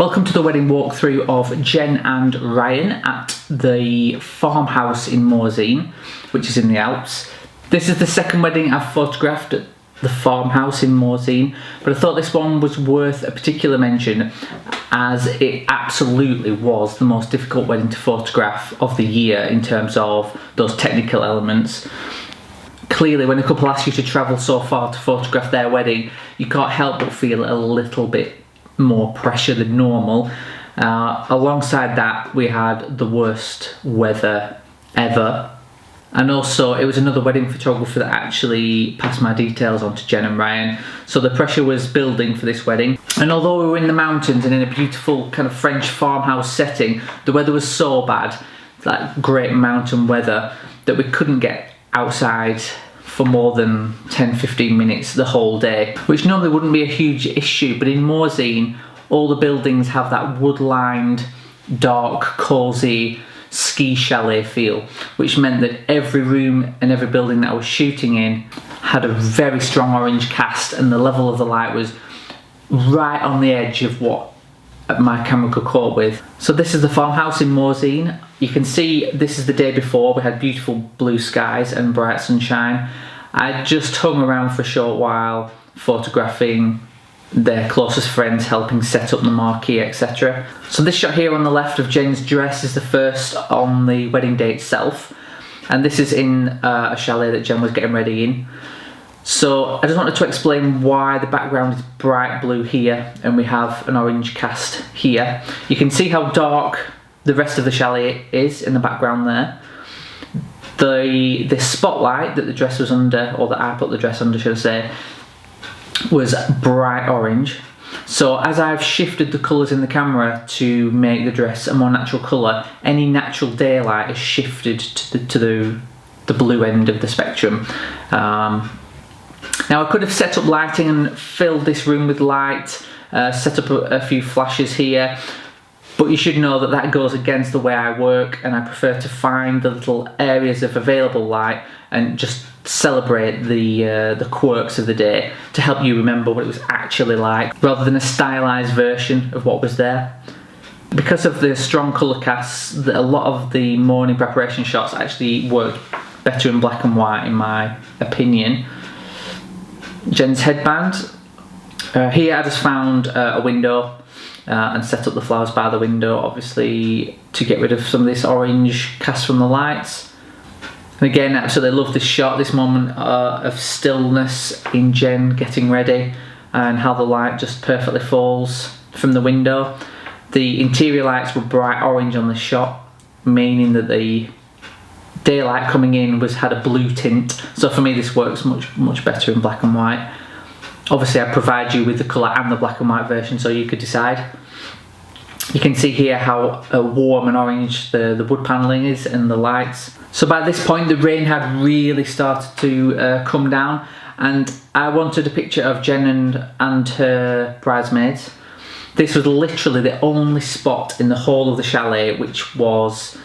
Welcome to the wedding walkthrough of Jen and Ryan at the farmhouse in Morzine, which is in the Alps. This is the second wedding I've photographed at the farmhouse in Morzine, but I thought this one was worth a particular mention as it absolutely was the most difficult wedding to photograph of the year in terms of those technical elements. Clearly, when a couple ask you to travel so far to photograph their wedding, you can't help but feel a little bit more pressure than normal. Alongside that, we had the worst weather ever, and also it was another wedding photographer that actually passed my details on to Jen and Ryan, so the pressure was building for this wedding. And although we were in the mountains and in a beautiful kind of French farmhouse setting, the weather was so bad, that great mountain weather, that we couldn't get outside for more than 10-15 minutes the whole day, which normally wouldn't be a huge issue, but in Morzine all the buildings have that wood-lined, dark, cosy ski chalet feel, which meant that every room and every building that I was shooting in had a very strong orange cast, and the level of the light was right on the edge of what my camera could cope with. So this is the farmhouse in Morzine. You can see this is the day before. We had beautiful blue skies and bright sunshine. I just hung around for a short while photographing their closest friends, helping set up the marquee, etc. So this shot here on the left of Jen's dress is the first on the wedding day itself, and this is in a chalet that Jen was getting ready in. So I just wanted to explain why the background is bright blue here and we have an orange cast here. You can see how dark the rest of the chalet is in the background there. The spotlight that the dress was under, or that I put the dress under should I say, was bright orange. So as I've shifted the colours in the camera to make the dress a more natural colour, any natural daylight is shifted to the blue end of the spectrum. Now I could have set up lighting and filled this room with light, set up a few flashes here, but you should know that that goes against the way I work, and I prefer to find the little areas of available light and just celebrate the quirks of the day to help you remember what it was actually like, rather than a stylized version of what was there. Because of the strong colour casts, a lot of the morning preparation shots actually work better in black and white in my opinion. Jen's headband. Here I just found a window and set up the flowers by the window, obviously to get rid of some of this orange cast from the lights. And again, absolutely love this shot, this moment of stillness in Jen getting ready and how the light just perfectly falls from the window. The interior lights were bright orange on the shot, meaning that the daylight coming in had a blue tint, so for me this works much better in black and white. Obviously I provide you with the colour and the black and white version so you could decide. You can see here how warm and orange the wood panelling is and the lights. So by this point the rain had really started to come down, and I wanted a picture of Jen and her bridesmaids. This was literally the only spot in the whole of the chalet which was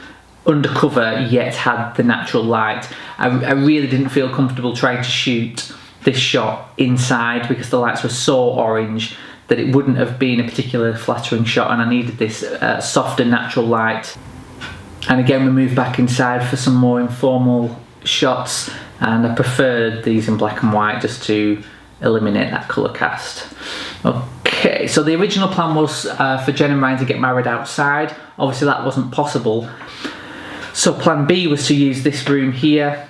undercover yet had the natural light. I really didn't feel comfortable trying to shoot this shot inside because the lights were so orange that it wouldn't have been a particularly flattering shot, and I needed this softer natural light. And again we moved back inside for some more informal shots, and I preferred these in black and white just to eliminate that colour cast. Okay, so the original plan was for Jen and Ryan to get married outside. Obviously that wasn't possible. So plan B was to use this room here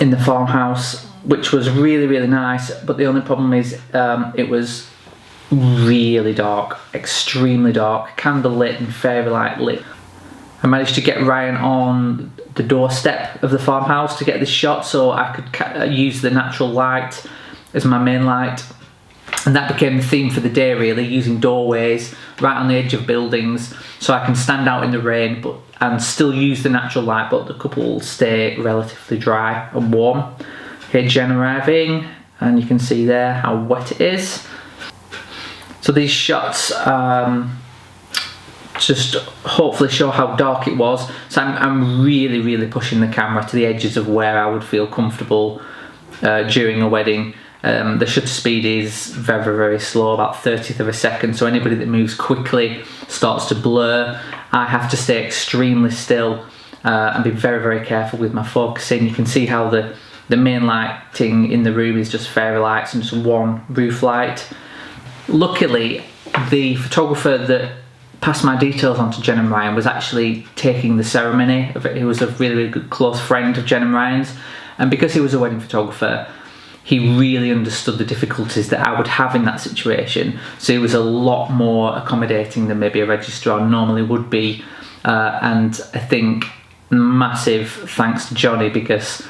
in the farmhouse, which was really nice, but the only problem is it was really dark, extremely dark, candle lit and fairy light lit. I managed to get Ryan on the doorstep of the farmhouse to get this shot so I could use the natural light as my main light. And that became the theme for the day really, using doorways right on the edge of buildings so I can stand out in the rain and still use the natural light, but the couple will stay relatively dry and warm. Here Jen arriving, and you can see there how wet it is. So these shots just hopefully show how dark it was. So I'm really pushing the camera to the edges of where I would feel comfortable during a wedding. The shutter speed is very, very slow, about 30th of a second, so anybody that moves quickly starts to blur. I have to stay extremely still and be very, very careful with my focusing. You can see how the main lighting in the room is just fairy lights and just one roof light. Luckily, the photographer that passed my details on to Jen and Ryan was actually taking the ceremony. He was a really, really good close friend of Jen and Ryan's, and because he was a wedding photographer, he really understood the difficulties that I would have in that situation, so he was a lot more accommodating than maybe a registrar normally would be. And I think massive thanks to Johnny, because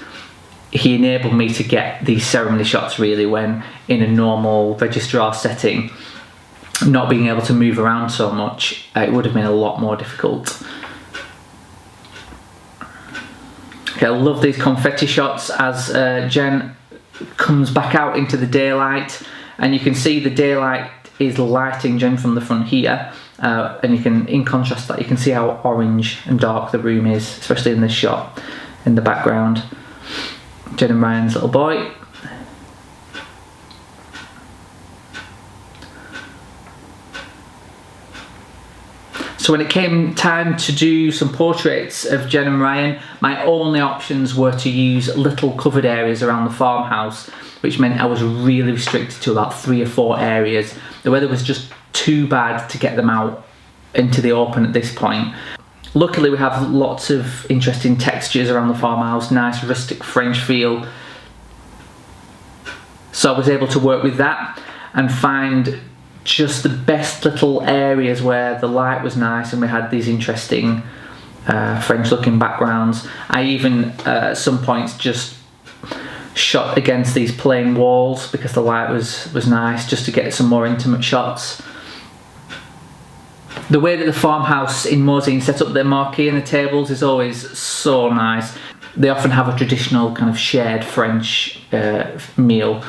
he enabled me to get these ceremony shots really, when in a normal registrar setting, not being able to move around so much, it would have been a lot more difficult. Okay, I love these confetti shots as Jen comes back out into the daylight, and you can see the daylight is lighting Jen from the front here, and you can, in contrast to that, you can see how orange and dark the room is, especially in this shot in the background. Jen and Ryan's little boy. So when it came time to do some portraits of Jen and Ryan, my only options were to use little covered areas around the farmhouse, which meant I was really restricted to about 3 or 4 areas. The weather was just too bad to get them out into the open at this point. Luckily, we have lots of interesting textures around the farmhouse, nice rustic French feel. So I was able to work with that and find just the best little areas where the light was nice and we had these interesting French looking backgrounds. I even at some points just shot against these plain walls because the light was nice, just to get some more intimate shots. The way that the farmhouse in Morzine set up their marquee and the tables is always so nice. They often have a traditional kind of shared French meal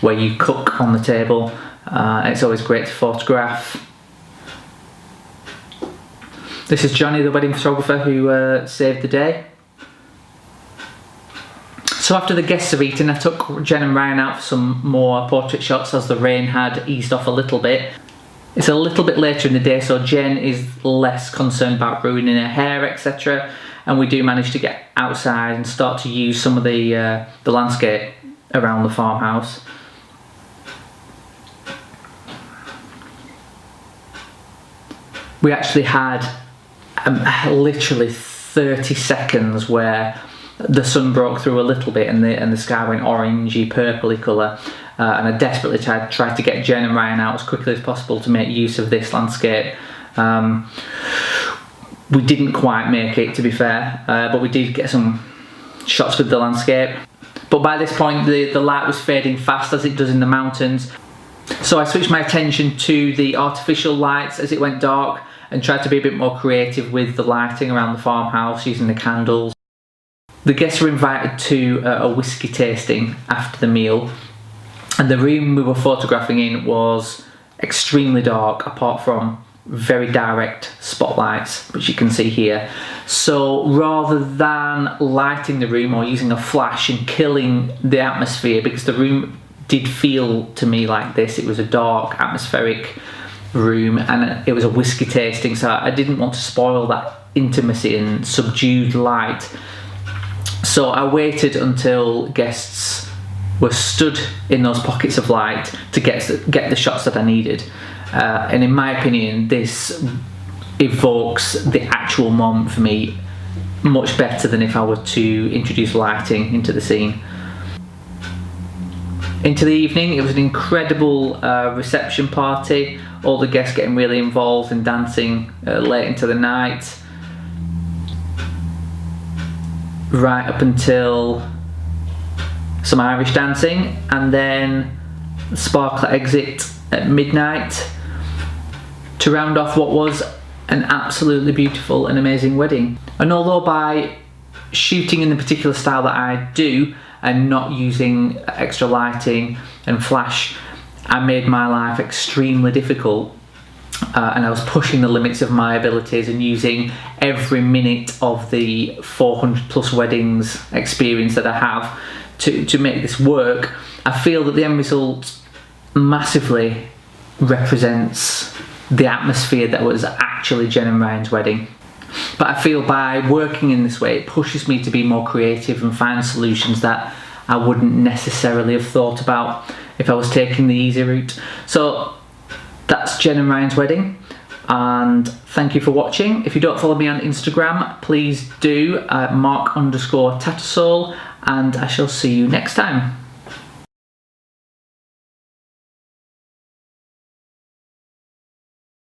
where you cook on the table. It's always great to photograph. This is Johnny, the wedding photographer, who saved the day. So after the guests have eaten, I took Jen and Ryan out for some more portrait shots as the rain had eased off a little bit. It's a little bit later in the day, so Jen is less concerned about ruining her hair, etc. And we do manage to get outside and start to use some of the landscape around the farmhouse. We actually had literally 30 seconds where the sun broke through a little bit and the sky went orangey, purpley colour, and I desperately tried to get Jen and Ryan out as quickly as possible to make use of this landscape. We didn't quite make it, to be fair, but we did get some shots with the landscape. But by this point the light was fading fast, as it does in the mountains, so I switched my attention to the artificial lights as it went dark and tried to be a bit more creative with the lighting around the farmhouse using the candles. The guests were invited to a whiskey tasting after the meal, and the room we were photographing in was extremely dark apart from very direct spotlights, which you can see here. So rather than lighting the room or using a flash and killing the atmosphere, because the room did feel to me like this, it was a dark atmospheric room and it was a whiskey tasting, so I didn't want to spoil that intimacy and subdued light. So I waited until guests were stood in those pockets of light to get the shots that I needed. And in my opinion, this evokes the actual moment for me much better than if I were to introduce lighting into the scene. Into the evening, it was an incredible reception party, all the guests getting really involved and dancing late into the night, right up until some Irish dancing, and then the sparkler exit at midnight to round off what was an absolutely beautiful and amazing wedding. And although by shooting in the particular style that I do and not using extra lighting and flash, I made my life extremely difficult, and I was pushing the limits of my abilities and using every minute of the 400 plus weddings experience that I have to make this work, I feel that the end result massively represents the atmosphere that was actually Jen and Ryan's wedding. But I feel by working in this way, it pushes me to be more creative and find solutions that I wouldn't necessarily have thought about if I was taking the easy route. So that's Jen and Ryan's wedding, and thank you for watching. If you don't follow me on Instagram, please do, Mark_Tattersall, and I shall see you next time.